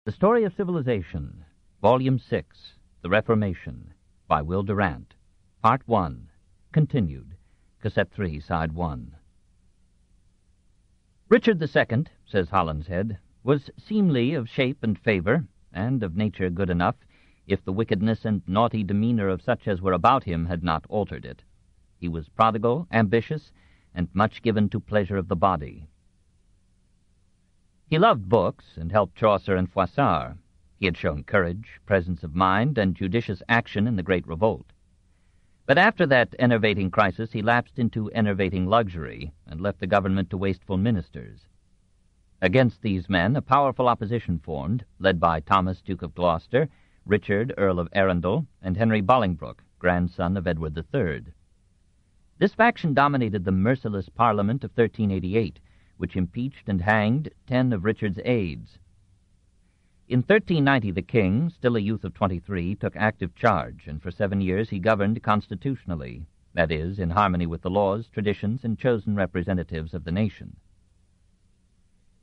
The Story of Civilization, Volume 6, The Reformation, by Will Durant, Part 1, continued, Cassette 3, Side 1. Richard II, says Holinshead, was seemly of shape and favour, and of nature good enough, if the wickedness and naughty demeanour of such as were about him had not altered it. He was prodigal, ambitious, and much given to pleasure of the body. He loved books, and helped Chaucer and Froissart. He had shown courage, presence of mind, and judicious action in the great revolt. But after that enervating crisis he lapsed into enervating luxury, and left the government to wasteful ministers. Against these men a powerful opposition formed, led by Thomas, Duke of Gloucester, Richard, Earl of Arundel, and Henry Bolingbroke, grandson of Edward III. This faction dominated the merciless Parliament of 1388, which impeached and hanged 10 of Richard's aides. In 1390 the king, still a youth of 23, took active charge, and for 7 years he governed constitutionally, that is, in harmony with the laws, traditions, and chosen representatives of the nation.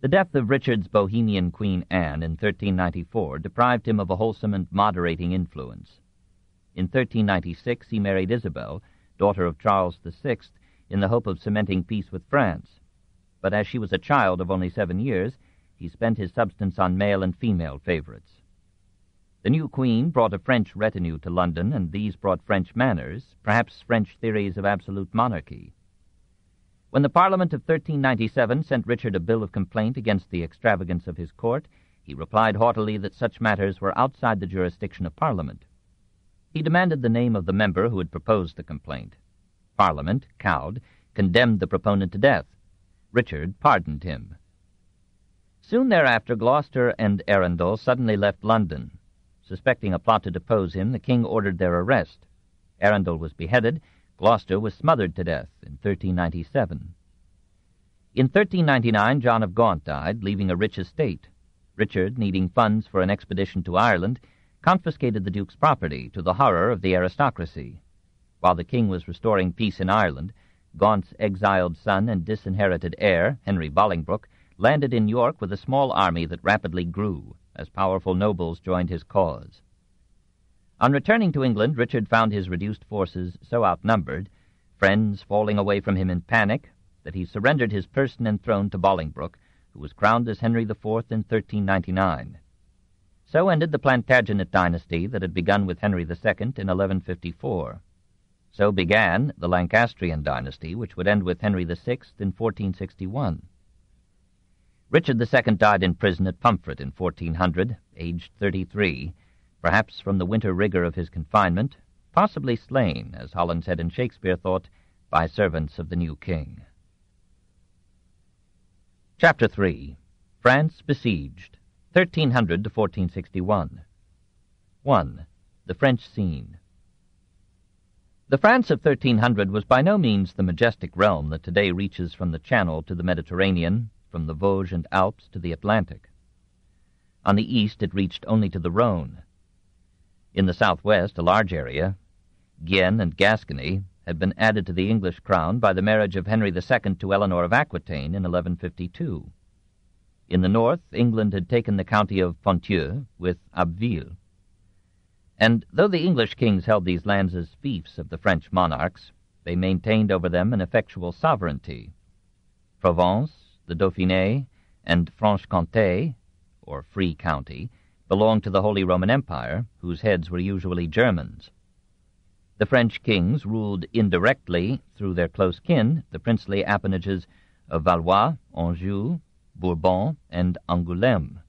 The death of Richard's Bohemian Queen Anne in 1394 deprived him of a wholesome and moderating influence. In 1396 he married Isabel, daughter of Charles VI, in the hope of cementing peace with France. But as she was a child of only 7 years, he spent his substance on male and female favorites. The new queen brought a French retinue to London, and these brought French manners, perhaps French theories of absolute monarchy. When the Parliament of 1397 sent Richard a bill of complaint against the extravagance of his court, he replied haughtily that such matters were outside the jurisdiction of Parliament. He demanded the name of the member who had proposed the complaint. Parliament, cowed, condemned the proponent to death. Richard pardoned him. Soon thereafter Gloucester and Arundel suddenly left London. Suspecting a plot to depose him, the king ordered their arrest. Arundel was beheaded. Gloucester was smothered to death in 1397. In 1399 John of Gaunt died, leaving a rich estate. Richard, needing funds for an expedition to Ireland, confiscated the duke's property, to the horror of the aristocracy. While the king was restoring peace in Ireland, Gaunt's exiled son and disinherited heir, Henry Bolingbroke, landed in York with a small army that rapidly grew, as powerful nobles joined his cause. On returning to England, Richard found his reduced forces so outnumbered, friends falling away from him in panic, that he surrendered his person and throne to Bolingbroke, who was crowned as Henry IV in 1399. So ended the Plantagenet dynasty that had begun with Henry II in 1154. So began the Lancastrian dynasty, which would end with Henry VI in 1461. Richard II died in prison at Pomfret in 1400, aged 33, perhaps from the winter rigor of his confinement, possibly slain, as Holinshead and Shakespeare thought, by servants of the new king. Chapter 3. France besieged, 1300 to 1461. 1. The French scene. The France of 1300 was by no means the majestic realm that today reaches from the Channel to the Mediterranean, from the Vosges and Alps to the Atlantic. On the east it reached only to the Rhone. In the southwest, a large area, Guienne and Gascony, had been added to the English crown by the marriage of Henry II to Eleanor of Aquitaine in 1152. In the north, England had taken the county of Ponthieu with Abbeville. And though the English kings held these lands as fiefs of the French monarchs, they maintained over them an effectual sovereignty. Provence, the Dauphiné, and Franche-Comté, or Free County, belonged to the Holy Roman Empire, whose heads were usually Germans. The French kings ruled indirectly through their close kin, the princely appanages of Valois, Anjou, Bourbon, and Angoulême.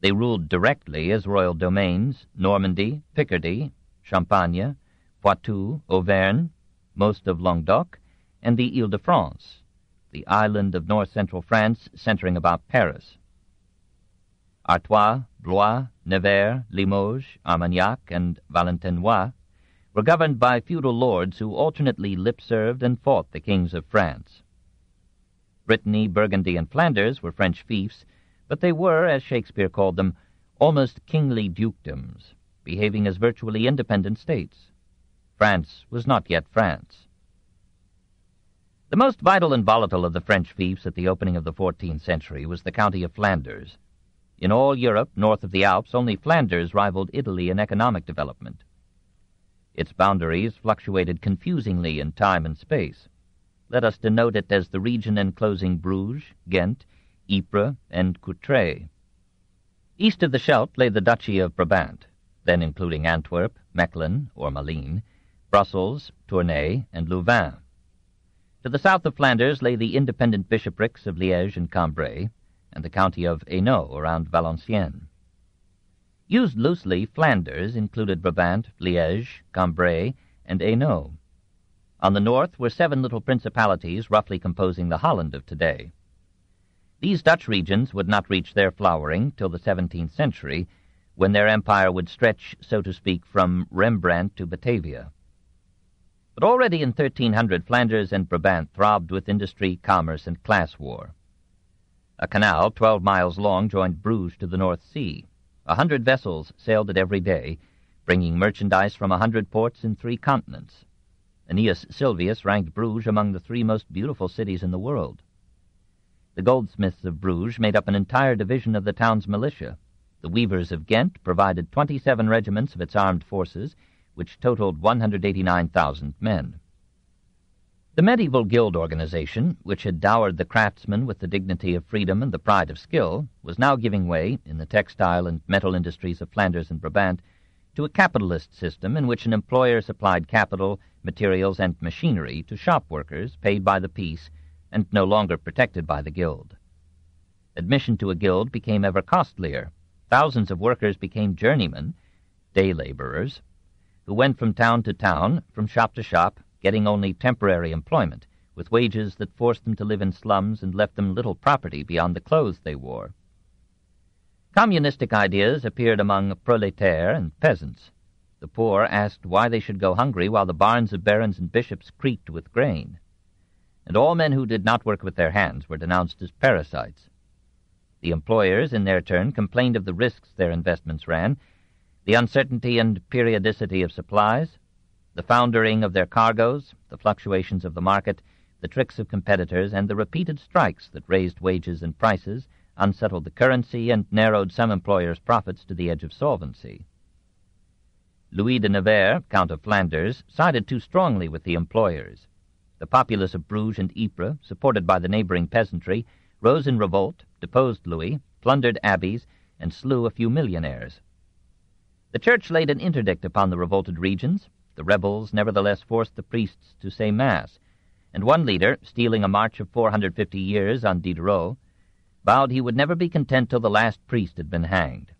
They ruled directly as royal domains Normandy, Picardy, Champagne, Poitou, Auvergne, most of Languedoc, and the Ile-de-France, the island of north-central France centering about Paris. Artois, Blois, Nevers, Limoges, Armagnac, and Valentinois were governed by feudal lords who alternately lip-served and fought the kings of France. Brittany, Burgundy, and Flanders were French fiefs, but they were, as Shakespeare called them, almost kingly dukedoms, behaving as virtually independent states. France was not yet France. The most vital and volatile of the French fiefs at the opening of the 14th century was the county of Flanders. In all Europe, north of the Alps, only Flanders rivaled Italy in economic development. Its boundaries fluctuated confusingly in time and space. Let us denote it as the region enclosing Bruges, Ghent, Ypres, and Courtrai. East of the Scheldt lay the Duchy of Brabant, then including Antwerp, Mechlin, or Malines, Brussels, Tournai, and Louvain. To the south of Flanders lay the independent bishoprics of Liège and Cambrai, and the county of Hainaut around Valenciennes. Used loosely, Flanders included Brabant, Liège, Cambrai, and Hainaut. On the north were 7 little principalities roughly composing the Holland of today. These Dutch regions would not reach their flowering till the 17th century, when their empire would stretch, so to speak, from Rembrandt to Batavia. But already in 1300, Flanders and Brabant throbbed with industry, commerce, and class war. A canal 12 miles long joined Bruges to the North Sea. 100 vessels sailed it every day, bringing merchandise from 100 ports in 3 continents. Aeneas Sylvius ranked Bruges among the 3 most beautiful cities in the world. The goldsmiths of Bruges made up an entire division of the town's militia. The weavers of Ghent provided 27 regiments of its armed forces, which totaled 189,000 men. The medieval guild organization, which had dowered the craftsman with the dignity of freedom and the pride of skill, was now giving way, in the textile and metal industries of Flanders and Brabant, to a capitalist system in which an employer supplied capital, materials, and machinery to shop workers paid by the piece and no longer protected by the guild. Admission to a guild became ever costlier. Thousands of workers became journeymen, day laborers, who went from town to town, from shop to shop, getting only temporary employment, with wages that forced them to live in slums and left them little property beyond the clothes they wore. Communistic ideas appeared among prolétaires and peasants. The poor asked why they should go hungry while the barns of barons and bishops creaked with grain. And all men who did not work with their hands were denounced as parasites. The employers, in their turn, complained of the risks their investments ran, the uncertainty and periodicity of supplies, the foundering of their cargoes, the fluctuations of the market, the tricks of competitors, and the repeated strikes that raised wages and prices, unsettled the currency, and narrowed some employers' profits to the edge of solvency. Louis de Nevers, Count of Flanders, sided too strongly with the employers. The populace of Bruges and Ypres, supported by the neighboring peasantry, rose in revolt, deposed Louis, plundered abbeys, and slew a few millionaires. The Church laid an interdict upon the revolted regions. The rebels nevertheless forced the priests to say Mass, and one leader, stealing a march of 450 years on Diderot, vowed he would never be content till the last priest had been hanged.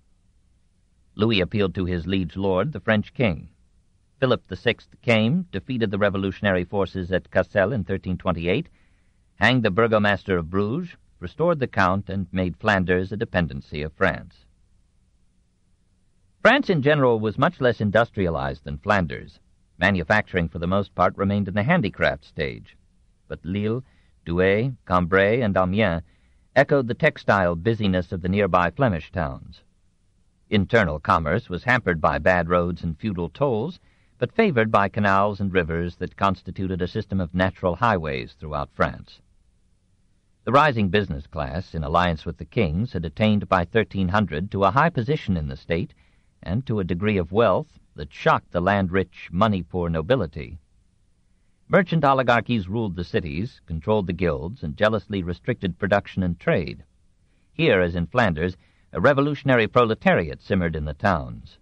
Louis appealed to his liege lord, the French king. Philip VI came, defeated the revolutionary forces at Cassel in 1328, hanged the burgomaster of Bruges, restored the count, and made Flanders a dependency of France. France in general was much less industrialized than Flanders. Manufacturing for the most part remained in the handicraft stage, but Lille, Douai, Cambrai, and Amiens echoed the textile busyness of the nearby Flemish towns. Internal commerce was hampered by bad roads and feudal tolls, but favored by canals and rivers that constituted a system of natural highways throughout France. The rising business class, in alliance with the kings, had attained by 1300 to a high position in the state and to a degree of wealth that shocked the land-rich, money-poor nobility. Merchant oligarchies ruled the cities, controlled the guilds, and jealously restricted production and trade. Here, as in Flanders, a revolutionary proletariat simmered in the towns.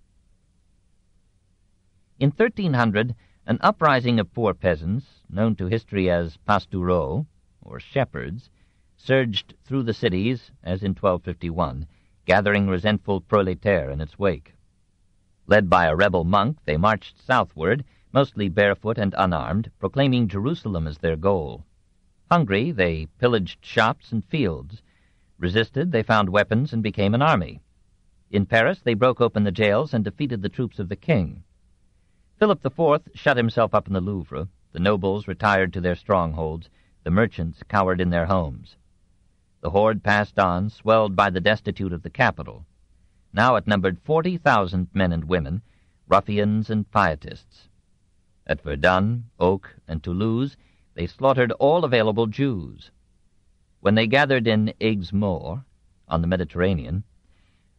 In 1300, an uprising of poor peasants, known to history as pastoureaux, or shepherds, surged through the cities, as in 1251, gathering resentful prolétaires in its wake. Led by a rebel monk, they marched southward, mostly barefoot and unarmed, proclaiming Jerusalem as their goal. Hungry, they pillaged shops and fields. Resisted, they found weapons and became an army. In Paris, they broke open the jails and defeated the troops of the king. Philip IV shut himself up in the Louvre. The nobles retired to their strongholds. The merchants cowered in their homes. The horde passed on, swelled by the destitute of the capital. Now it numbered 40,000 men and women, ruffians and pietists. At Verdun, Auch, and Toulouse, they slaughtered all available Jews. When they gathered in Aigues-Mortes, on the Mediterranean,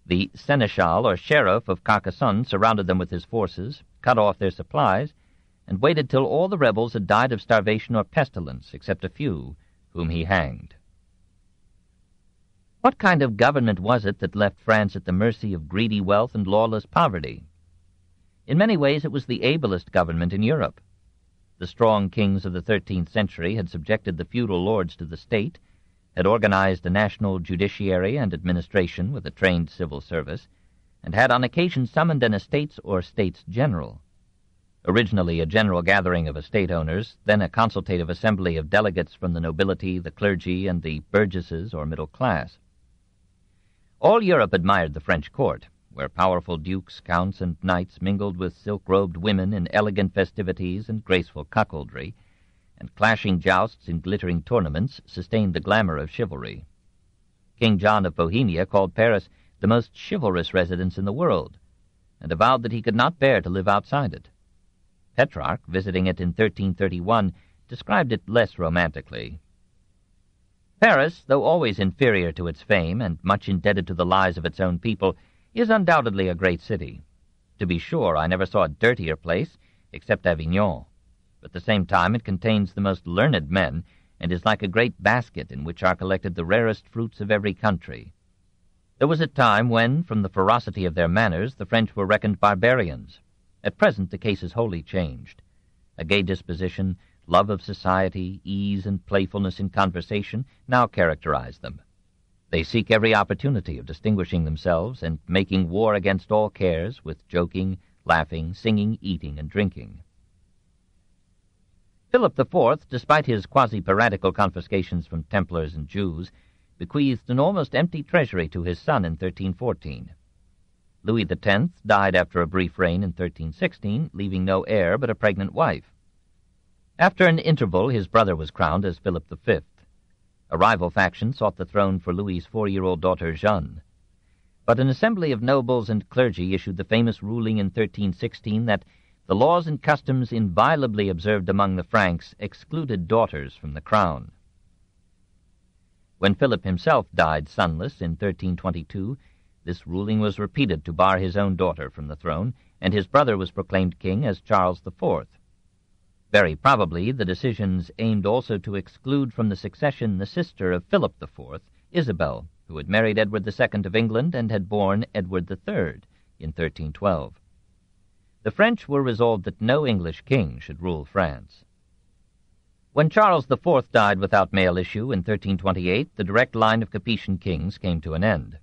The seneschal or sheriff of Carcassonne surrounded them with his forces, cut off their supplies, and waited till all the rebels had died of starvation or pestilence, except a few, whom he hanged. What kind of government was it that left France at the mercy of greedy wealth and lawless poverty? In many ways it was the ablest government in Europe. The strong kings of the 13th century had subjected the feudal lords to the state, had organized a national judiciary and administration with a trained civil service, and had on occasion summoned an estates or states general. Originally a general gathering of estate owners, then a consultative assembly of delegates from the nobility, the clergy, and the burgesses or middle class. All Europe admired the French court, where powerful dukes, counts, and knights mingled with silk-robed women in elegant festivities and graceful cuckoldry, and clashing jousts in glittering tournaments sustained the glamour of chivalry. King John of Bohemia called Paris the most chivalrous residence in the world, and avowed that he could not bear to live outside it. Petrarch, visiting it in 1331, described it less romantically. Paris, though always inferior to its fame and much indebted to the lies of its own people, is undoubtedly a great city. To be sure, I never saw a dirtier place, except Avignon. At the same time, it contains the most learned men, and is like a great basket in which are collected the rarest fruits of every country. There was a time when, from the ferocity of their manners, the French were reckoned barbarians. At present the case is wholly changed. A gay disposition, love of society, ease and playfulness in conversation now characterize them. They seek every opportunity of distinguishing themselves and making war against all cares with joking, laughing, singing, eating, and drinking. Philip IV, despite his quasi-piratical confiscations from Templars and Jews, bequeathed an almost empty treasury to his son in 1314. Louis X died after a brief reign in 1316, leaving no heir but a pregnant wife. After an interval, his brother was crowned as Philip V. A rival faction sought the throne for Louis's 4-year-old daughter Jeanne. But an assembly of nobles and clergy issued the famous ruling in 1316 that the laws and customs inviolably observed among the Franks excluded daughters from the crown. When Philip himself died sonless in 1322, this ruling was repeated to bar his own daughter from the throne, and his brother was proclaimed king as Charles IV. Very probably the decisions aimed also to exclude from the succession the sister of Philip IV, Isabel, who had married Edward II of England and had borne Edward III in 1312. The French were resolved that no English king should rule France. When Charles IV died without male issue in 1328, the direct line of Capetian kings came to an end.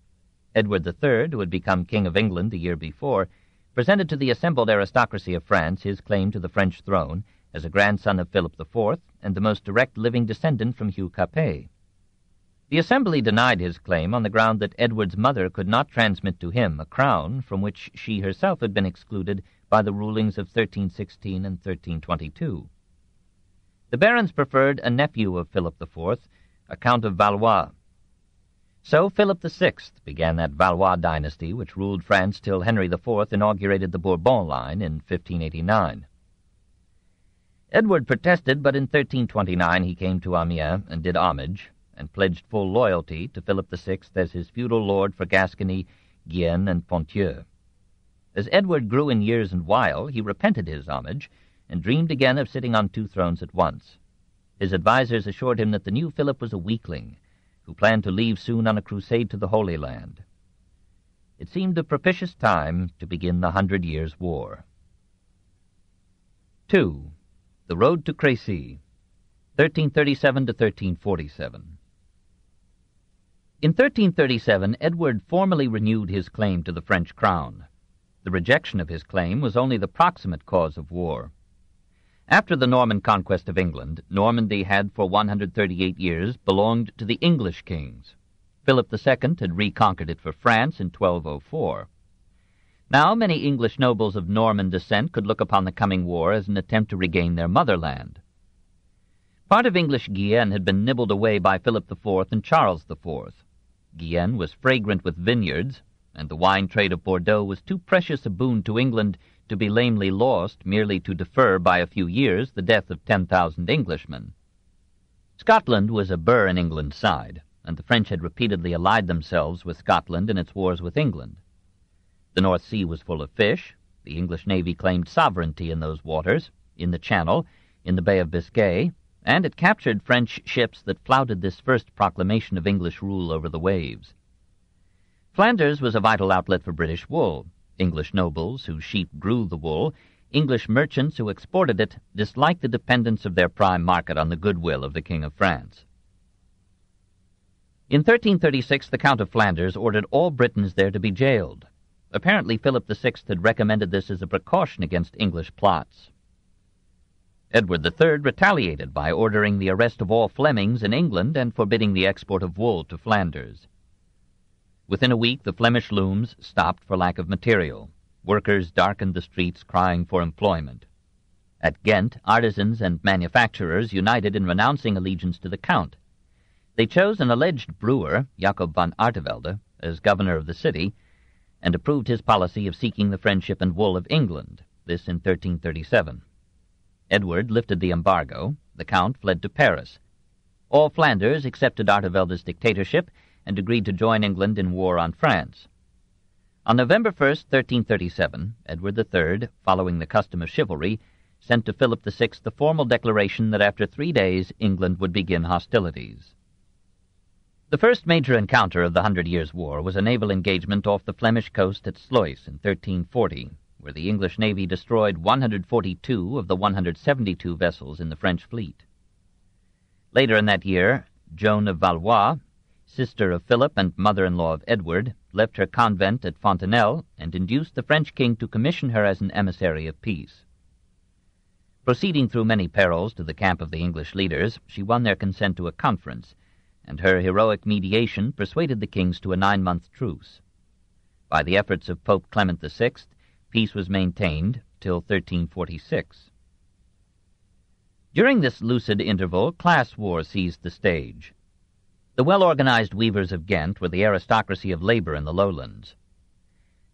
Edward III, who had become King of England the year before, presented to the assembled aristocracy of France his claim to the French throne as a grandson of Philip IV and the most direct living descendant from Hugh Capet. The assembly denied his claim on the ground that Edward's mother could not transmit to him a crown from which she herself had been excluded by the rulings of 1316 and 1322. The barons preferred a nephew of Philip IV, a Count of Valois. So Philip VI began that Valois dynasty which ruled France till Henry IV inaugurated the Bourbon line in 1589. Edward protested, but in 1329 he came to Amiens and did homage, and pledged full loyalty to Philip VI as his feudal lord for Gascony, Guienne, and Ponthieu. As Edward grew in years and wile, he repented his homage, and dreamed again of sitting on 2 thrones at once. His advisers assured him that the new Philip was a weakling, who planned to leave soon on a crusade to the Holy Land. It seemed a propitious time to begin the 100 Years' War. 2. The Road to Crécy, 1337 to 1347. In 1337, Edward formally renewed his claim to the French crown. The rejection of his claim was only the proximate cause of war. After the Norman conquest of England, Normandy had for 138 years belonged to the English kings. Philip II had reconquered it for France in 1204. Now many English nobles of Norman descent could look upon the coming war as an attempt to regain their motherland. Part of English Guienne had been nibbled away by Philip IV and Charles IV. Guienne was fragrant with vineyards, and the wine trade of Bordeaux was too precious a boon to England to be lamely lost merely to defer by a few years the death of 10,000 Englishmen. Scotland was a burr in England's side, and the French had repeatedly allied themselves with Scotland in its wars with England. The North Sea was full of fish. The English navy claimed sovereignty in those waters, in the Channel, in the Bay of Biscay, and it captured French ships that flouted this first proclamation of English rule over the waves. Flanders was a vital outlet for British wool. English nobles, whose sheep grew the wool, English merchants who exported it, disliked the dependence of their prime market on the goodwill of the King of France. In 1336, the Count of Flanders ordered all Britons there to be jailed. Apparently, Philip VI had recommended this as a precaution against English plots. Edward III retaliated by ordering the arrest of all Flemings in England and forbidding the export of wool to Flanders. Within a week, the Flemish looms stopped for lack of material. Workers darkened the streets crying for employment. At Ghent, artisans and manufacturers united in renouncing allegiance to the Count. They chose an alleged brewer, Jacob van Artevelde, as governor of the city, and approved his policy of seeking the friendship and wool of England, this in 1337. Edward lifted the embargo. The Count fled to Paris. All Flanders accepted Artevelde's dictatorship and agreed to join England in war on France. On November 1st, 1337, Edward III, following the custom of chivalry, sent to Philip VI the formal declaration that after 3 days England would begin hostilities. The first major encounter of the 100 Years' War was a naval engagement off the Flemish coast at Sluis in 1340, where the English navy destroyed 142 of the 172 vessels in the French fleet. Later in that year, Joan of Valois, sister of Philip and mother-in-law of Edward, left her convent at Fontenelle and induced the French king to commission her as an emissary of peace. Proceeding through many perils to the camp of the English leaders, she won their consent to a conference, and her heroic mediation persuaded the kings to a 9-month truce. By the efforts of Pope Clement VI, peace was maintained till 1346. During this lucid interval, class war seized the stage. The well-organized weavers of Ghent were the aristocracy of labor in the lowlands.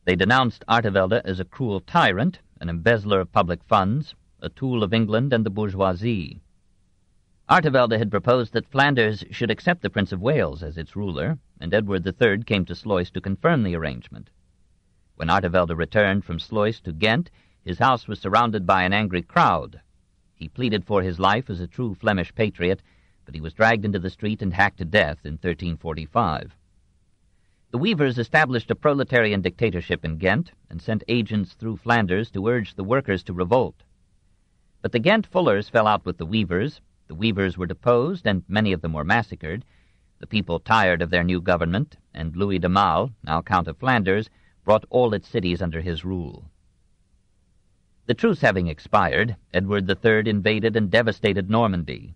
They denounced Artevelde as a cruel tyrant, an embezzler of public funds, a tool of England and the bourgeoisie. Artevelde had proposed that Flanders should accept the Prince of Wales as its ruler, and Edward III came to Sluis to confirm the arrangement. When Artevelde returned from Sluis to Ghent, his house was surrounded by an angry crowd. He pleaded for his life as a true Flemish patriot, but he was dragged into the street and hacked to death in 1345. The weavers established a proletarian dictatorship in Ghent and sent agents through Flanders to urge the workers to revolt. But the Ghent fullers fell out with the weavers were deposed, and many of them were massacred. The people tired of their new government, and Louis de Mal, now Count of Flanders, brought all its cities under his rule. The truce having expired, Edward III invaded and devastated Normandy.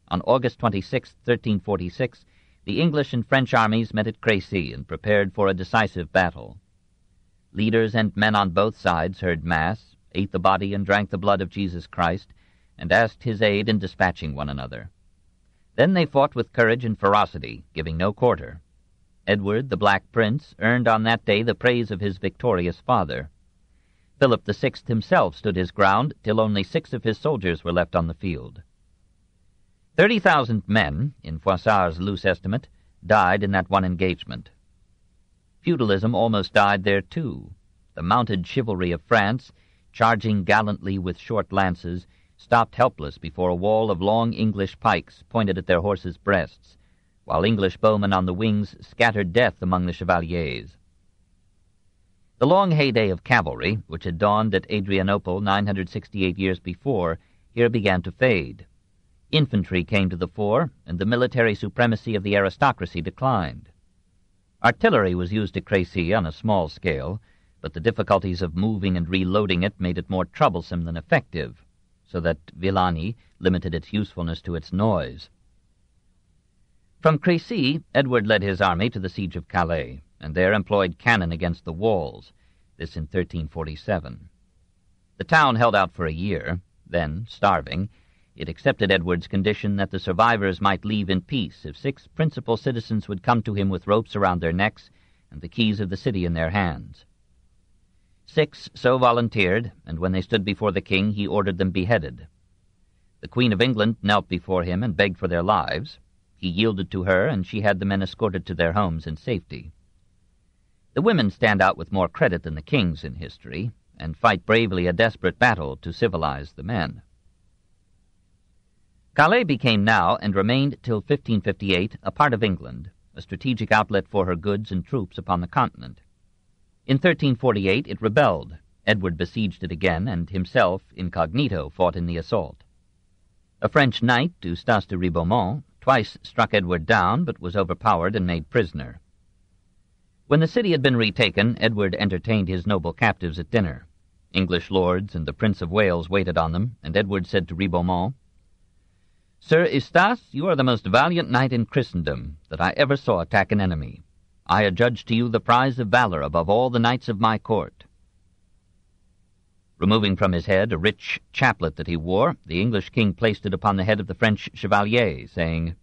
On August 26, 1346, the English and French armies met at Crécy and prepared for a decisive battle. Leaders and men on both sides heard Mass, ate the body and drank the blood of Jesus Christ, and asked his aid in dispatching one another. Then they fought with courage and ferocity, giving no quarter. Edward, the Black Prince, earned on that day the praise of his victorious father. Philip VI himself stood his ground till only 6 of his soldiers were left on the field. 30,000 men, in Froissart's loose estimate, died in that one engagement. Feudalism almost died there too. The mounted chivalry of France, charging gallantly with short lances, stopped helpless before a wall of long English pikes pointed at their horses' breasts, while English bowmen on the wings scattered death among the chevaliers. The long heyday of cavalry, which had dawned at Adrianople 968 years before, here began to fade. Infantry came to the fore, and the military supremacy of the aristocracy declined. Artillery was used at Crécy on a small scale, but the difficulties of moving and reloading it made it more troublesome than effective, so that Villani limited its usefulness to its noise. From Crécy, Edward led his army to the siege of Calais, and there employed cannon against the walls, this in 1347. The town held out for a year. Then, starving, it accepted Edward's condition that the survivors might leave in peace if 6 principal citizens would come to him with ropes around their necks and the keys of the city in their hands. 6 so volunteered, and when they stood before the king, he ordered them beheaded. The Queen of England knelt before him and begged for their lives. He yielded to her, and she had the men escorted to their homes in safety. The women stand out with more credit than the kings in history, and fight bravely a desperate battle to civilize the men. Calais became now, and remained till 1558, a part of England, a strategic outlet for her goods and troops upon the continent. In 1348 it rebelled. Edward besieged it again, and himself, incognito, fought in the assault. A French knight, Eustace de Ribeaumont, twice struck Edward down, but was overpowered and made prisoner. When the city had been retaken, Edward entertained his noble captives at dinner. English lords and the Prince of Wales waited on them, and Edward said to Ribeaumont, "Sir Eustace, you are the most valiant knight in Christendom that I ever saw attack an enemy. I adjudge to you the prize of valor above all the knights of my court." Removing from his head a rich chaplet that he wore, the English king placed it upon the head of the French chevalier, saying,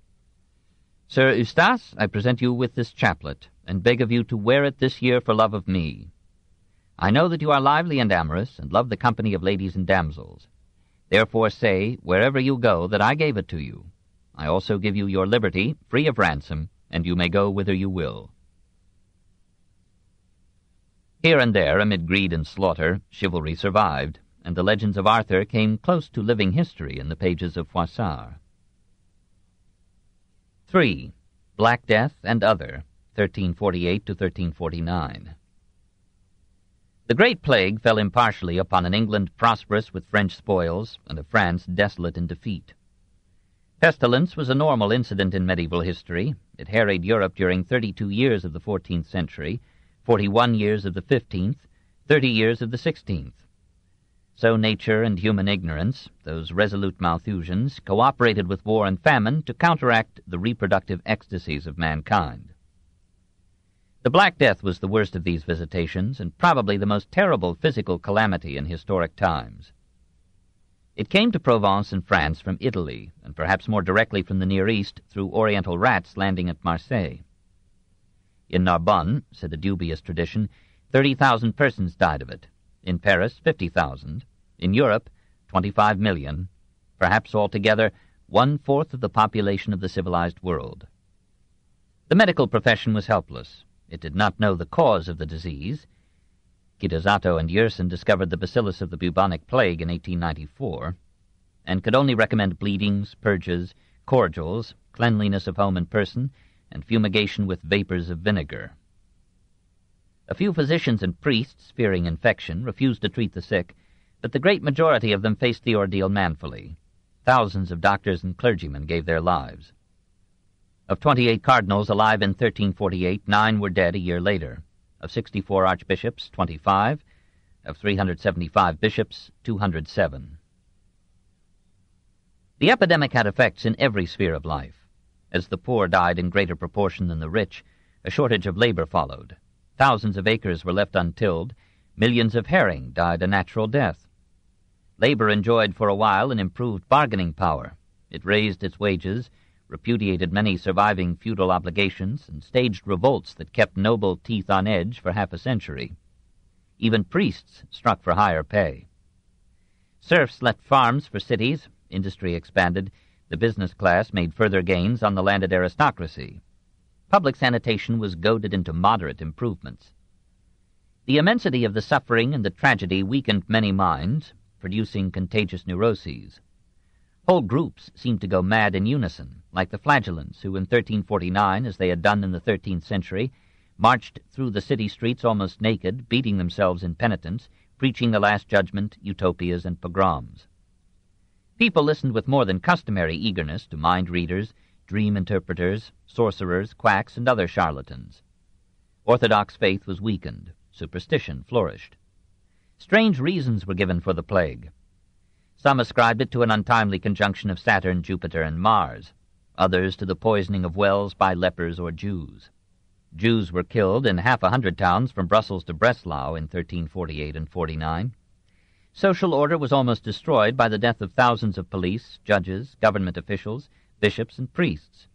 "Sir Eustace, I present you with this chaplet, and beg of you to wear it this year for love of me. I know that you are lively and amorous, and love the company of ladies and damsels. Therefore say, wherever you go, that I gave it to you. I also give you your liberty, free of ransom, and you may go whither you will." Here and there, amid greed and slaughter, chivalry survived, and the legends of Arthur came close to living history in the pages of Froissart. 3. Black Death and Other, 1348 to 1349. The Great Plague fell impartially upon an England prosperous with French spoils, and a France desolate in defeat. Pestilence was a normal incident in medieval history. It harried Europe during 32 years of the 14th century, 41 years of the 15th, 30 years of the 16th. So nature and human ignorance, those resolute Malthusians, cooperated with war and famine to counteract the reproductive ecstasies of mankind. The Black Death was the worst of these visitations, and probably the most terrible physical calamity in historic times. It came to Provence and France from Italy, and perhaps more directly from the Near East through Oriental rats landing at Marseille. In Narbonne, said a dubious tradition, 30,000 persons died of it. In Paris, 50,000. In Europe, 25 million. Perhaps altogether, 1/4 of the population of the civilized world. The medical profession was helpless. It did not know the cause of the disease. Kitazato and Yersin discovered the bacillus of the bubonic plague in 1894, and could only recommend bleedings, purges, cordials, cleanliness of home and person, and fumigation with vapors of vinegar. A few physicians and priests, fearing infection, refused to treat the sick, but the great majority of them faced the ordeal manfully. Thousands of doctors and clergymen gave their lives. Of 28 cardinals alive in 1348, 9 were dead a year later. Of 64 archbishops, 25. Of 375 bishops, 207. The epidemic had effects in every sphere of life. As the poor died in greater proportion than the rich, a shortage of labor followed. Thousands of acres were left untilled. Millions of herring died a natural death. Labor enjoyed for a while an improved bargaining power. It raised its wages, repudiated many surviving feudal obligations, and staged revolts that kept noble teeth on edge for half a century. Even priests struck for higher pay. Serfs left farms for cities, industry expanded, the business class made further gains on the landed aristocracy. Public sanitation was goaded into moderate improvements. The immensity of the suffering and the tragedy weakened many minds, producing contagious neuroses. Whole groups seemed to go mad in unison, like the flagellants who in 1349, as they had done in the 13th century, marched through the city streets almost naked, beating themselves in penitence, preaching the Last Judgment, utopias, and pogroms. People listened with more than customary eagerness to mind-readers, dream interpreters, sorcerers, quacks, and other charlatans. Orthodox faith was weakened. Superstition flourished. Strange reasons were given for the plague. Some ascribed it to an untimely conjunction of Saturn, Jupiter, and Mars, others to the poisoning of wells by lepers or Jews. Jews were killed in 100 towns from Brussels to Breslau in 1348 and 49. Social order was almost destroyed by the death of thousands of police, judges, government officials, bishops, and priests.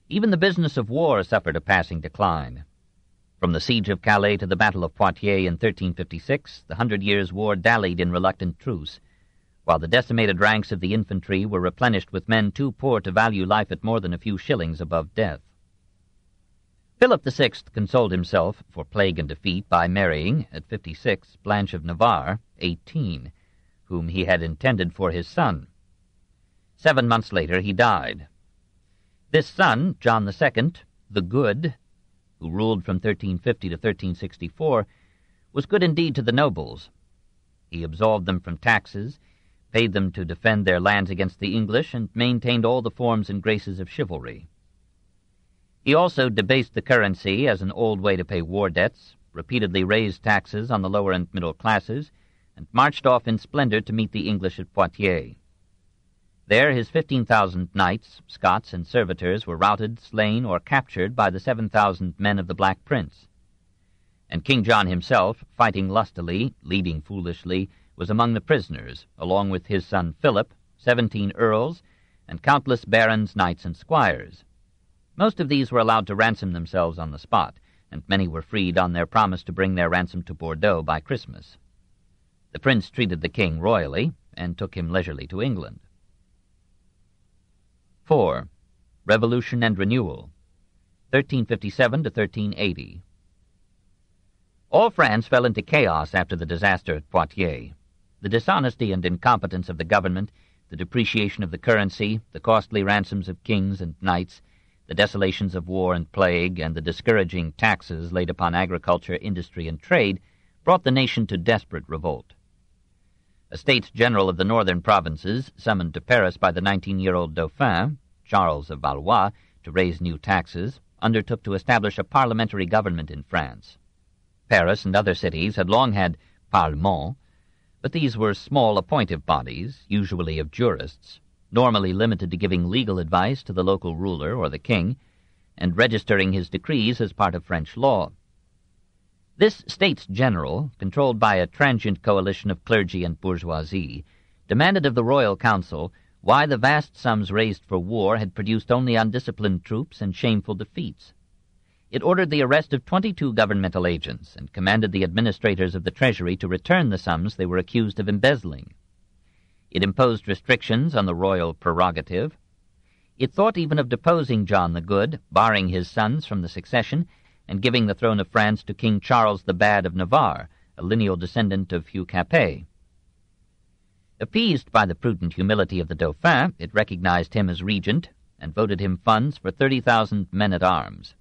Even the business of war suffered a passing decline. From the siege of Calais to the Battle of Poitiers in 1356, the 100 Years' War dallied in reluctant truce. while the decimated ranks of the infantry were replenished with men too poor to value life at more than a few shillings above death. Philip VI consoled himself for plague and defeat by marrying, at 56, Blanche of Navarre, 18, whom he had intended for his son. 7 months later he died. This son, John II, the Good, who ruled from 1350 to 1364, was good indeed to the nobles. He absolved them from taxes, paid them to defend their lands against the English, and maintained all the forms and graces of chivalry. He also debased the currency as an old way to pay war debts, repeatedly raised taxes on the lower and middle classes, and marched off in splendor to meet the English at Poitiers. There his 15,000 knights, Scots, and servitors were routed, slain, or captured by the 7,000 men of the Black Prince. And King John himself, fighting lustily, leading foolishly, was among the prisoners, along with his son Philip, 17 earls, and countless barons, knights, and squires. Most of these were allowed to ransom themselves on the spot, and many were freed on their promise to bring their ransom to Bordeaux by Christmas. The prince treated the king royally, and took him leisurely to England. 4. Revolution and Renewal, 1357 to 1380. All France fell into chaos after the disaster at Poitiers. The dishonesty and incompetence of the government, the depreciation of the currency, the costly ransoms of kings and knights, the desolations of war and plague, and the discouraging taxes laid upon agriculture, industry, and trade brought the nation to desperate revolt. A States General of the northern provinces, summoned to Paris by the 19-year-old Dauphin, Charles of Valois, to raise new taxes, undertook to establish a parliamentary government in France. Paris and other cities had long had parlements, but these were small appointive bodies, usually of jurists, normally limited to giving legal advice to the local ruler or the king, and registering his decrees as part of French law. This States General, controlled by a transient coalition of clergy and bourgeoisie, demanded of the Royal Council why the vast sums raised for war had produced only undisciplined troops and shameful defeats. It ordered the arrest of 22 governmental agents and commanded the administrators of the Treasury to return the sums they were accused of embezzling. It imposed restrictions on the royal prerogative. It thought even of deposing John the Good, barring his sons from the succession, and giving the throne of France to King Charles the Bad of Navarre, a lineal descendant of Hugh Capet. Appeased by the prudent humility of the Dauphin, it recognized him as regent and voted him funds for 30,000 men-at-arms.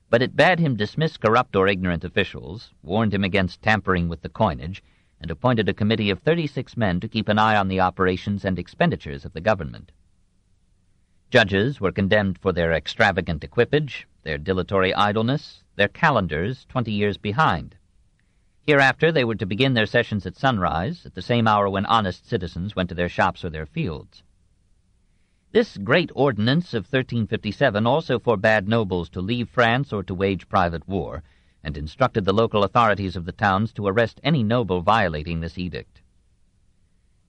But it bade him dismiss corrupt or ignorant officials, warned him against tampering with the coinage, and appointed a committee of 36 men to keep an eye on the operations and expenditures of the government. Judges were condemned for their extravagant equipage, their dilatory idleness, their calendars 20 years behind. Hereafter they were to begin their sessions at sunrise, at the same hour when honest citizens went to their shops or their fields. This great ordinance of 1357 also forbade nobles to leave France or to wage private war, and instructed the local authorities of the towns to arrest any noble violating this edict.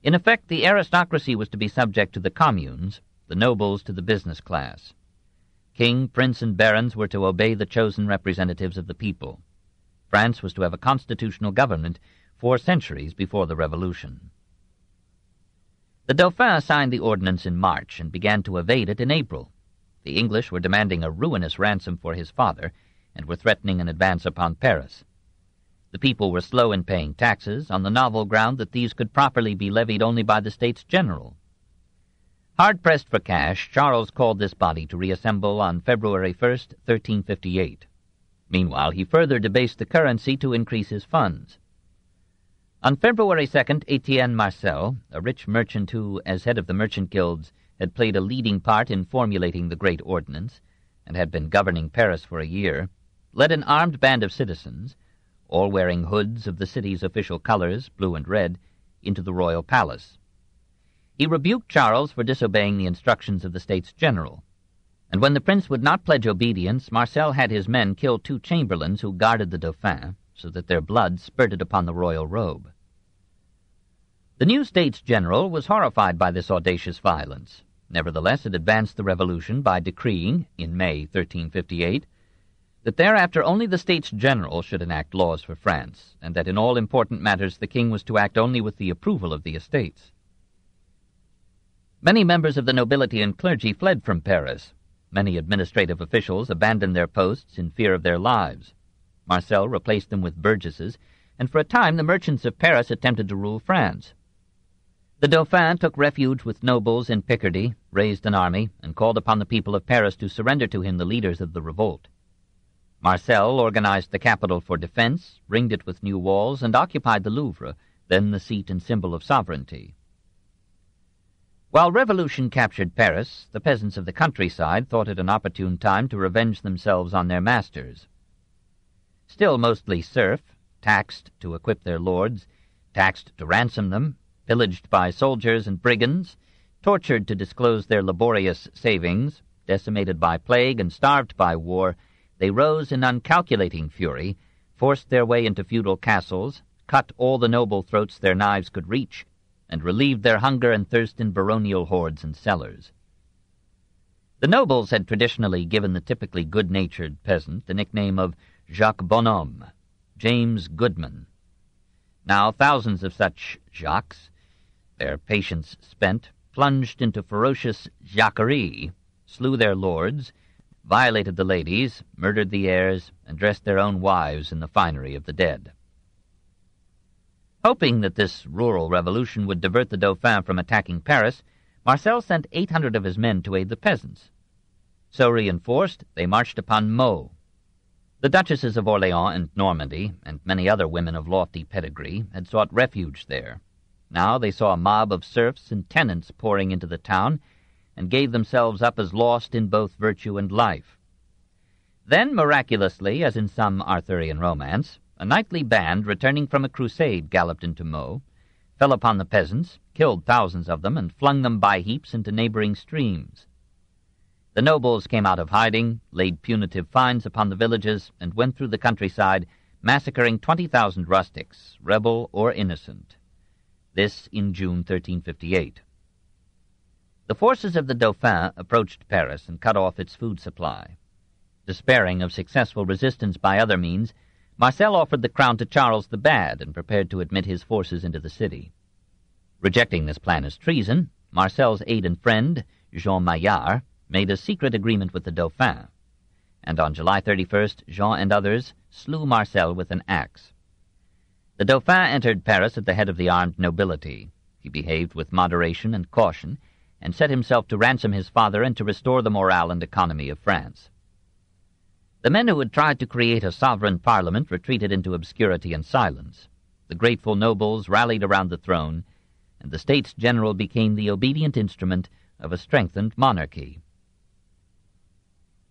In effect, the aristocracy was to be subject to the communes, the nobles to the business class. King, prince, and barons were to obey the chosen representatives of the people. France was to have a constitutional government 4 centuries before the Revolution. The Dauphin signed the ordinance in March and began to evade it in April. The English were demanding a ruinous ransom for his father and were threatening an advance upon Paris. The people were slow in paying taxes on the novel ground that these could properly be levied only by the States General. Hard-pressed for cash, Charles called this body to reassemble on February 1st, 1358. Meanwhile, he further debased the currency to increase his funds. On February 2nd, Etienne Marcel, a rich merchant who, as head of the merchant guilds, had played a leading part in formulating the great ordinance, and had been governing Paris for a year, led an armed band of citizens, all wearing hoods of the city's official colors, blue and red, into the royal palace. He rebuked Charles for disobeying the instructions of the States General, and when the prince would not pledge obedience, Marcel had his men kill 2 chamberlains who guarded the Dauphin, so that their blood spurted upon the royal robe. The new States General was horrified by this audacious violence. Nevertheless, it advanced the revolution by decreeing, in May 1358, that thereafter only the States General should enact laws for France, and that in all important matters the king was to act only with the approval of the estates. Many members of the nobility and clergy fled from Paris. Many administrative officials abandoned their posts in fear of their lives. Marcel replaced them with burgesses, and for a time the merchants of Paris attempted to rule France. The Dauphin took refuge with nobles in Picardy, raised an army, and called upon the people of Paris to surrender to him the leaders of the revolt. Marcel organized the capital for defense, ringed it with new walls, and occupied the Louvre, then the seat and symbol of sovereignty. While revolution captured Paris, the peasants of the countryside thought it an opportune time to revenge themselves on their masters. Still mostly serf, taxed to equip their lords, taxed to ransom them, pillaged by soldiers and brigands, tortured to disclose their laborious savings, decimated by plague and starved by war, they rose in uncalculating fury, forced their way into feudal castles, cut all the noble throats their knives could reach, and relieved their hunger and thirst in baronial hoards and cellars. The nobles had traditionally given the typically good-natured peasant the nickname of Jacques Bonhomme, James Goodman. Now thousands of such Jacques, their patience spent, plunged into ferocious Jacquerie, slew their lords, violated the ladies, murdered the heirs, and dressed their own wives in the finery of the dead. Hoping that this rural revolution would divert the Dauphin from attacking Paris, Marcel sent 800 of his men to aid the peasants. So reinforced, they marched upon Meaux. The Duchesses of Orléans and Normandy, and many other women of lofty pedigree, had sought refuge there. Now they saw a mob of serfs and tenants pouring into the town, and gave themselves up as lost in both virtue and life. Then, miraculously, as in some Arthurian romance, a knightly band returning from a crusade galloped into Meaux, fell upon the peasants, killed thousands of them, and flung them by heaps into neighboring streams. The nobles came out of hiding, laid punitive fines upon the villages, and went through the countryside, massacring 20,000 rustics, rebel or innocent. This in June 1358. The forces of the Dauphin approached Paris and cut off its food supply. Despairing of successful resistance by other means, Marcel offered the crown to Charles the Bad and prepared to admit his forces into the city. Rejecting this plan as treason, Marcel's aide and friend, Jean Maillard, made a secret agreement with the Dauphin, and on July 31st, Jean and others slew Marcel with an axe. The Dauphin entered Paris at the head of the armed nobility. He behaved with moderation and caution, and set himself to ransom his father and to restore the morale and economy of France. The men who had tried to create a sovereign parliament retreated into obscurity and silence. The grateful nobles rallied around the throne, and the States General became the obedient instrument of a strengthened monarchy.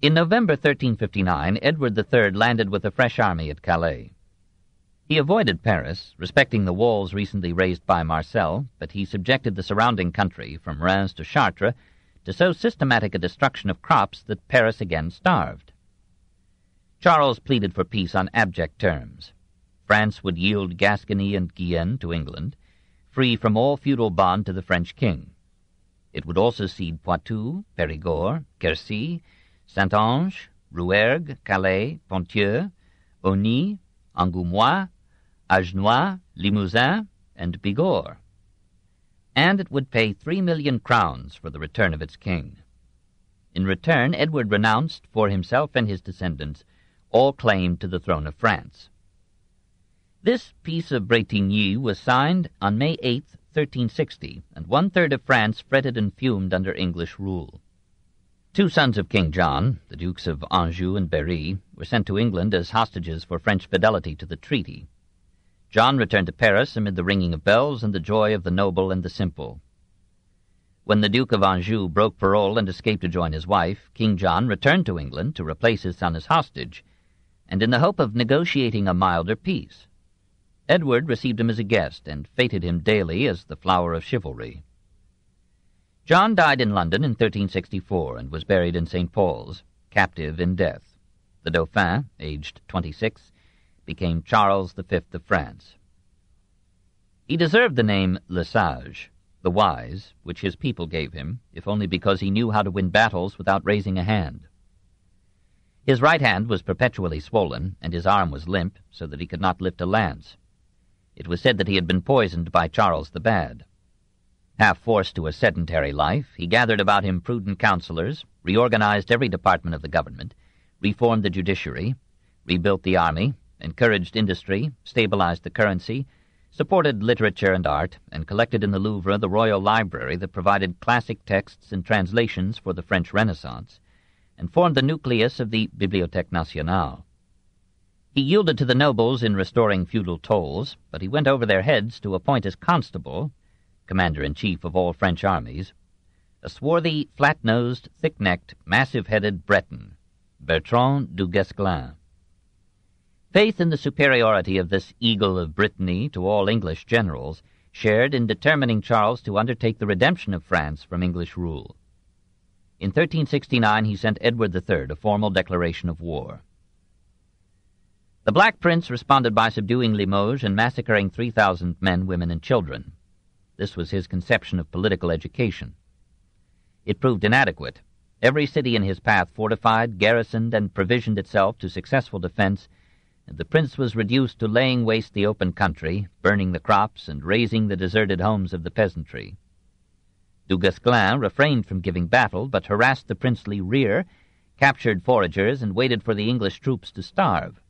In November 1359, Edward III landed with a fresh army at Calais. He avoided Paris, respecting the walls recently raised by Marcel, but he subjected the surrounding country, from Reims to Chartres, to so systematic a destruction of crops that Paris again starved. Charles pleaded for peace on abject terms. France would yield Gascony and Guyenne to England, free from all feudal bond to the French king. It would also cede Poitou, Périgord, Quercy, Saintonge, Rouergue, Calais, Ponthieu, Aunis, Angoumois, Agenois, Limousin, and Bigorre. And it would pay 3 million crowns for the return of its king. In return, Edward renounced, for himself and his descendants, all claim to the throne of France. This Peace of Bretigny was signed on May 8, 1360, and one-third of France fretted and fumed under English rule. 2 sons of King John, the Dukes of Anjou and Berry, were sent to England as hostages for French fidelity to the treaty. John returned to Paris amid the ringing of bells and the joy of the noble and the simple. When the Duke of Anjou broke parole and escaped to join his wife, King John returned to England to replace his son as hostage, and in the hope of negotiating a milder peace. Edward received him as a guest and feted him daily as the flower of chivalry. John died in London in 1364 and was buried in St. Paul's, captive in death. The Dauphin, aged 26, became Charles V of France. He deserved the name Le Sage, the wise, which his people gave him, if only because he knew how to win battles without raising a hand. His right hand was perpetually swollen, and his arm was limp, so that he could not lift a lance. It was said that he had been poisoned by Charles the Bad. Half forced to a sedentary life, he gathered about him prudent counselors, reorganized every department of the government, reformed the judiciary, rebuilt the army, encouraged industry, stabilized the currency, supported literature and art, and collected in the Louvre the royal library that provided classic texts and translations for the French Renaissance, and formed the nucleus of the Bibliothèque Nationale. He yielded to the nobles in restoring feudal tolls, but he went over their heads to appoint as constable, commander-in-chief of all French armies, a swarthy, flat-nosed, thick-necked, massive-headed Breton, Bertrand du Guesclin. Faith in the superiority of this eagle of Brittany to all English generals shared in determining Charles to undertake the redemption of France from English rule. In 1369 he sent Edward III a formal declaration of war. The Black Prince responded by subduing Limoges and massacring 3,000 men, women, and children. This was his conception of political education. It proved inadequate. Every city in his path fortified, garrisoned, and provisioned itself to successful defense, and the prince was reduced to laying waste the open country, burning the crops, and razing the deserted homes of the peasantry. Du Guesclin refrained from giving battle, but harassed the princely rear, captured foragers, and waited for the English troops to starve.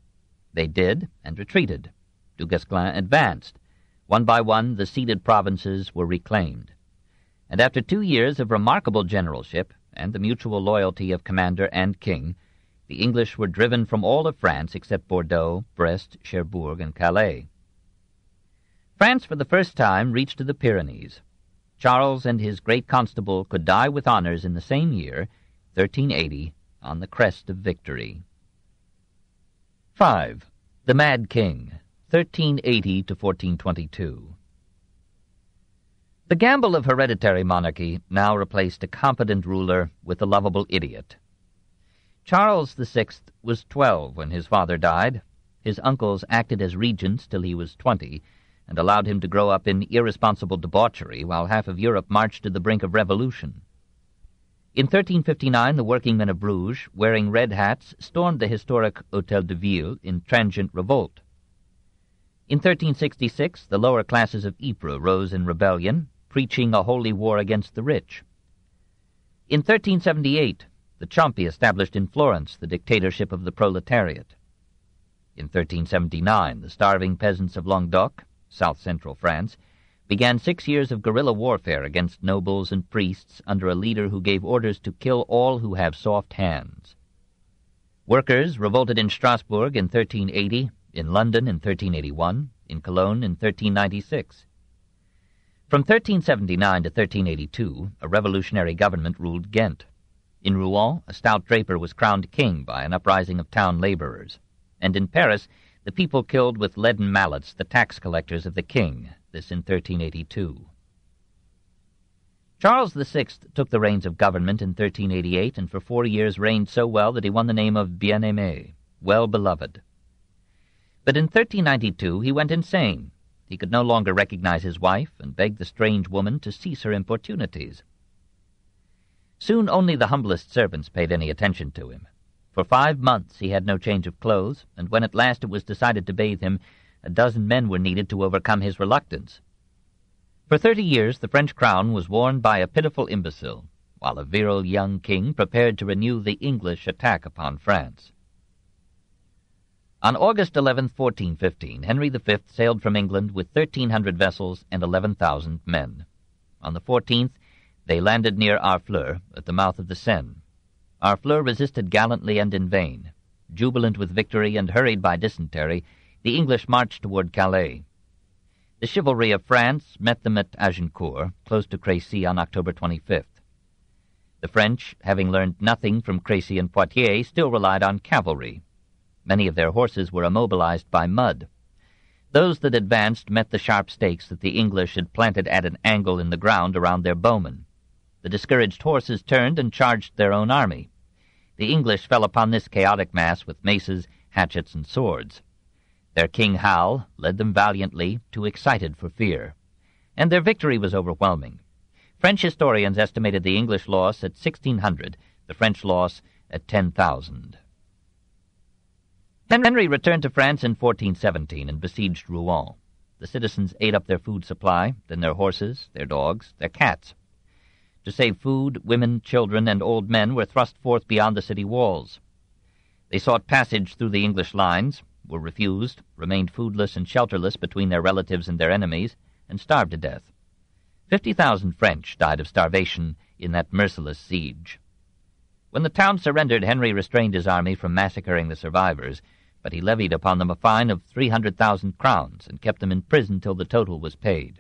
They did, and retreated. Du Guesclin advanced. One by one, the ceded provinces were reclaimed. And after 2 years of remarkable generalship, and the mutual loyalty of commander and king, the English were driven from all of France except Bordeaux, Brest, Cherbourg, and Calais. France for the first time reached to the Pyrenees. Charles and his great constable could die with honors in the same year, 1380, on the crest of victory. 5. The Mad King, 1380 to 1422. The gamble of hereditary monarchy now replaced a competent ruler with a lovable idiot. Charles VI was 12 when his father died. His uncles acted as regents till he was 20, and allowed him to grow up in irresponsible debauchery while half of Europe marched to the brink of revolution. In 1359, the workingmen of Bruges, wearing red hats, stormed the historic Hôtel de Ville in transient revolt. In 1366, the lower classes of Ypres rose in rebellion, preaching a holy war against the rich. In 1378, the Ciompi established in Florence the dictatorship of the proletariat. In 1379, the starving peasants of Languedoc, south-central France, began 6 years of guerrilla warfare against nobles and priests under a leader who gave orders to kill all who have soft hands. Workers revolted in Strasbourg in 1380, in London in 1381, in Cologne in 1396. From 1379 to 1382, a revolutionary government ruled Ghent. In Rouen, a stout draper was crowned king by an uprising of town laborers. And in Paris, the people killed with leaden mallets the tax collectors of the king, this in 1382. Charles VI took the reins of government in 1388, and for 4 years reigned so well that he won the name of bien-aimé, well-beloved. But in 1392 he went insane. He could no longer recognize his wife, and begged the strange woman to cease her importunities. Soon only the humblest servants paid any attention to him. For 5 months he had no change of clothes, and when at last it was decided to bathe him, a dozen men were needed to overcome his reluctance. For 30 years the French crown was worn by a pitiful imbecile, while a virile young king prepared to renew the English attack upon France. On August 11, 1415, Henry V sailed from England with 1,300 vessels and 11,000 men. On the 14th, they landed near Harfleur, at the mouth of the Seine. Harfleur resisted gallantly and in vain. Jubilant with victory and hurried by dysentery, the English marched toward Calais. The chivalry of France met them at Agincourt, close to Crécy, on October 25th. The French, having learned nothing from Crécy and Poitiers, still relied on cavalry. Many of their horses were immobilized by mud. Those that advanced met the sharp stakes that the English had planted at an angle in the ground around their bowmen. The discouraged horses turned and charged their own army. The English fell upon this chaotic mass with maces, hatchets, and swords. Their king Hal led them valiantly, too excited for fear. And their victory was overwhelming. French historians estimated the English loss at 1,600, the French loss at 10,000. Henry returned to France in 1417 and besieged Rouen. the citizens ate up their food supply, then their horses, their dogs, their cats. To save food, women, children, and old men were thrust forth beyond the city walls. They sought passage through the English lines, were refused, remained foodless and shelterless between their relatives and their enemies, and starved to death. 50,000 French died of starvation in that merciless siege. When the town surrendered, Henry restrained his army from massacring the survivors, but he levied upon them a fine of 300,000 crowns and kept them in prison till the total was paid.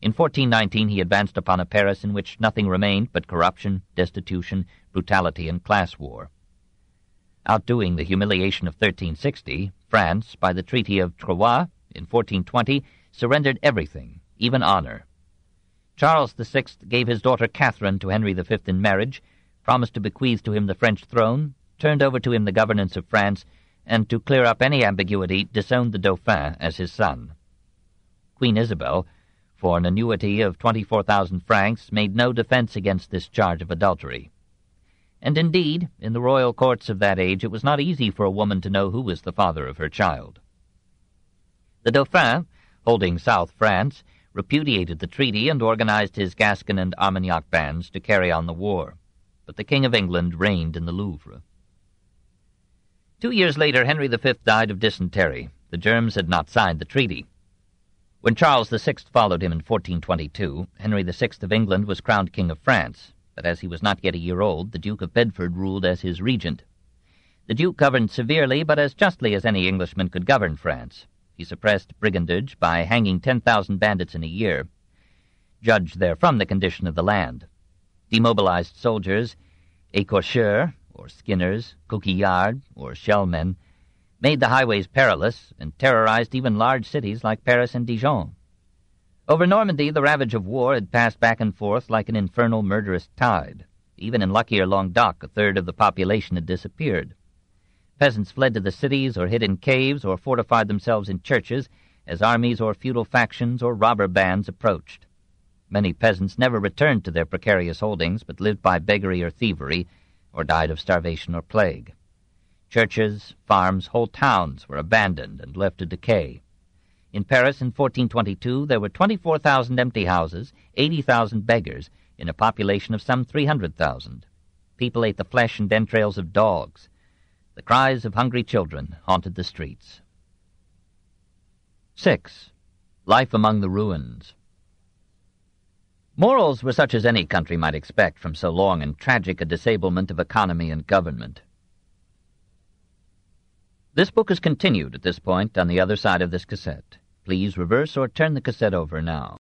In 1419 he advanced upon a Paris in which nothing remained but corruption, destitution, brutality, and class war. Outdoing the humiliation of 1360, France, by the Treaty of Troyes in 1420, surrendered everything, even honor. Charles VI gave his daughter Catherine to Henry V in marriage, promised to bequeath to him the French throne, turned over to him the governance of France, and to clear up any ambiguity, disowned the Dauphin as his son. Queen Isabel, for an annuity of 24,000 francs, made no defense against this charge of adultery. And indeed, in the royal courts of that age, it was not easy for a woman to know who was the father of her child. The Dauphin, holding South France, repudiated the treaty and organized his Gascon and Armagnac bands to carry on the war. But the King of England reigned in the Louvre. 2 years later, Henry V died of dysentery. The germs had not signed the treaty. When Charles VI followed him in 1422, Henry VI of England was crowned King of France, but as he was not yet a year old, the Duke of Bedford ruled as his regent. The Duke governed severely, but as justly as any Englishman could govern France. He suppressed brigandage by hanging 10,000 bandits in a year. Judged therefrom the condition of the land. Demobilized soldiers, écorcheurs, or skinners, coquillards, or shellmen, made the highways perilous, and terrorized even large cities like Paris and Dijon. Over Normandy, the ravage of war had passed back and forth like an infernal murderous tide. Even in luckier Languedoc, a third of the population had disappeared. Peasants fled to the cities, or hid in caves, or fortified themselves in churches, as armies or feudal factions or robber bands approached. Many peasants never returned to their precarious holdings, but lived by beggary or thievery, or died of starvation or plague. Churches, farms, whole towns were abandoned and left to decay. In Paris in 1422 there were 24,000 empty houses, 80,000 beggars, in a population of some 300,000. People ate the flesh and entrails of dogs. The cries of hungry children haunted the streets. 6. Life among the ruins. Morals were such as any country might expect from so long and tragic a disablement of economy and government. This book is continued at this point on the other side of this cassette. Please reverse or turn the cassette over now.